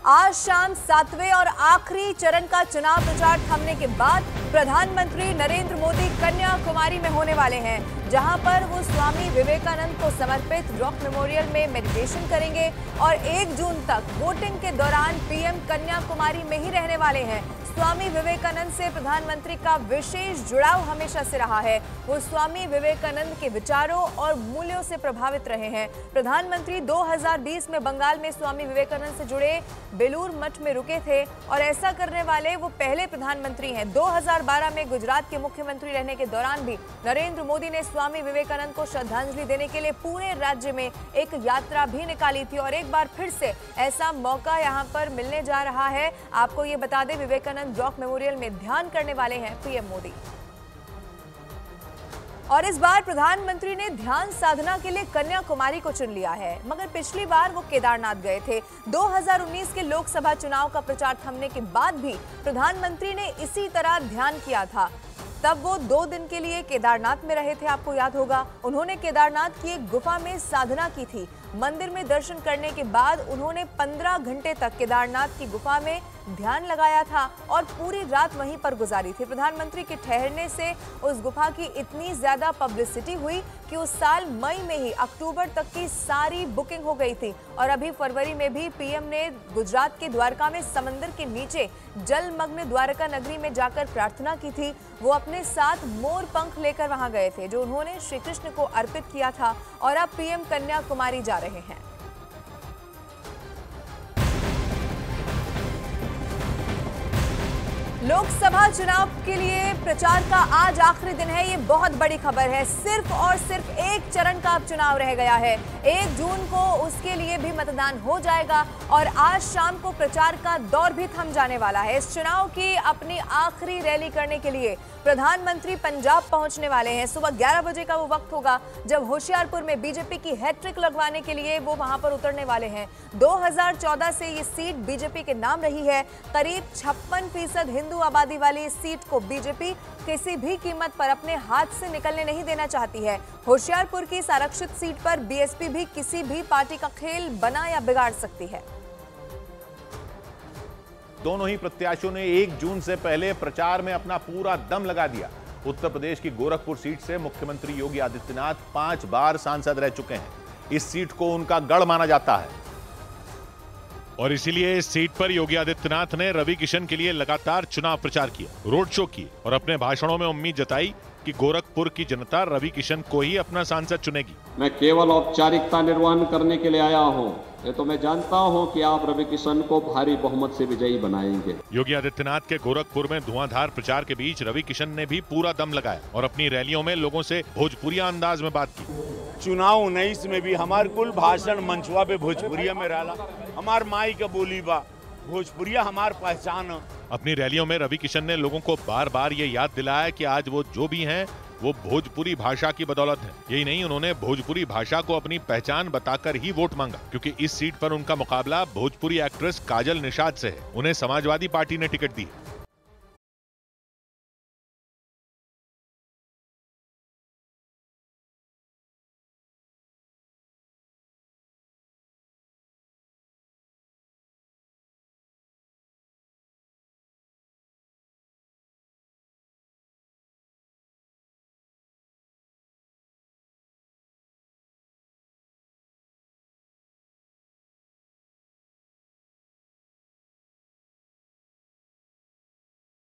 आज शाम 7वें और आखिरी चरण का चुनाव प्रचार थमने के बाद प्रधानमंत्री नरेंद्र मोदी कन्याकुमारी में होने वाले हैं, जहां पर वो स्वामी विवेकानंद को समर्पित रॉक मेमोरियल में मेडिटेशन करेंगे और 1 जून तक वोटिंग के दौरान पीएम कन्याकुमारी में ही रहने वाले हैं। स्वामी विवेकानंद से प्रधानमंत्री का विशेष जुड़ाव हमेशा से रहा है। वो स्वामी विवेकानंद के विचारों और मूल्यों से प्रभावित रहे हैं। प्रधानमंत्री 2020 में बंगाल में स्वामी विवेकानंद से जुड़े बेलूर मठ में रुके थे और ऐसा करने वाले वो पहले प्रधानमंत्री हैं। 2012 में गुजरात के मुख्यमंत्री रहने के दौरान भी नरेंद्र मोदी ने स्वामी विवेकानंद को श्रद्धांजलि देने के लिए पूरे राज्य में एक यात्रा भी निकाली थी और एक बार फिर से ऐसा मौका यहां पर मिलने जा रहा है। आपको ये बता दें, विवेकानंद रॉक मेमोरियल में ध्यान करने वाले हैं पीएम मोदी। और इस बार प्रधानमंत्री ने ध्यान साधना के लिए कन्याकुमारी को चुन लिया है, मगर पिछली बार वो केदारनाथ गए थे। 2019 के लोकसभा चुनाव का प्रचार थमने के बाद भी प्रधानमंत्री ने इसी तरह ध्यान किया था। तब वो 2 दिन के लिए केदारनाथ में रहे थे, आपको याद होगा। उन्होंने केदारनाथ की एक गुफा में साधना की थी। मंदिर में दर्शन करने के बाद उन्होंने 15 घंटे तक केदारनाथ की गुफा में ध्यान लगाया था और पूरी रात वहीं पर गुजारी थी। प्रधानमंत्री के ठहरने से उस गुफा की इतनी ज्यादा पब्लिसिटी हुई कि उस साल मई में ही अक्टूबर तक की सारी बुकिंग हो गई थी और अभी फरवरी में भी पीएम ने गुजरात के द्वारका में समंदर के नीचे जलमग्न द्वारका नगरी में जाकर प्रार्थना की थी। वो अपने साथ मोर पंख लेकर वहां गए थे, जो उन्होंने श्री कृष्ण को अर्पित किया था और अब पीएम कन्याकुमारी जा रहे हैं। लोकसभा चुनाव के लिए प्रचार का आज आखिरी दिन है। ये बहुत बड़ी खबर है। सिर्फ और सिर्फ एक चरण का अब चुनाव रह गया है। 1 जून को उसके लिए भी मतदान हो जाएगा और आज शाम को प्रचार का दौर भी थम जाने वाला है। इस चुनाव की अपनी आखिरी रैली करने के लिए प्रधानमंत्री पंजाब पहुंचने वाले हैं। सुबह 11 बजे का वो वक्त होगा जब होशियारपुर में बीजेपी की हैट्रिक लगवाने के लिए वो वहां पर उतरने वाले हैं। 2014 से ये सीट बीजेपी के नाम रही है। करीब 56% हिंदू आबादी वाली इस सीट को बीजेपी किसी भी कीमत पर अपने हाथ से निकलने नहीं देना चाहती है। होशियारपुर की इस आरक्षित सीट पर बीएसपी भी किसी भी पार्टी का खेल बना या बिगाड़ सकती है। दोनों ही प्रत्याशियों ने 1 जून से पहले प्रचार में अपना पूरा दम लगा दिया। उत्तर प्रदेश की गोरखपुर सीट से मुख्यमंत्री योगी आदित्यनाथ 5 बार सांसद रह चुके हैं। इस सीट को उनका गढ़ माना जाता है और इसीलिए इस सीट पर योगी आदित्यनाथ ने रवि किशन के लिए लगातार चुनाव प्रचार किया, रोड शो किए और अपने भाषणों में उम्मीद जताई कि गोरखपुर की जनता रवि किशन को ही अपना सांसद चुनेगी। मैं केवल औपचारिकता निर्वहन करने के लिए आया हूं। ये तो मैं जानता हूं कि आप रवि किशन को भारी बहुमत से विजयी बनाएंगे। योगी आदित्यनाथ के गोरखपुर में धुआंधार प्रचार के बीच रवि किशन ने भी पूरा दम लगाया और अपनी रैलियों में लोगों से भोजपुरिया अंदाज में बात की। चुनाव 19 में भी हमार कुल भाषण मंचवा पे भोजपुरिया में रहला। हमार माई का बोली बा, भोजपुरिया हमार पहचान। अपनी रैलियों में रवि किशन ने लोगों को बार बार ये याद दिलाया कि आज वो जो भी हैं वो भोजपुरी भाषा की बदौलत है। यही नहीं, उन्होंने भोजपुरी भाषा को अपनी पहचान बताकर ही वोट मांगा, क्योंकि इस सीट पर उनका मुकाबला भोजपुरी एक्ट्रेस काजल निषाद से है। उन्हें समाजवादी पार्टी ने टिकट दी।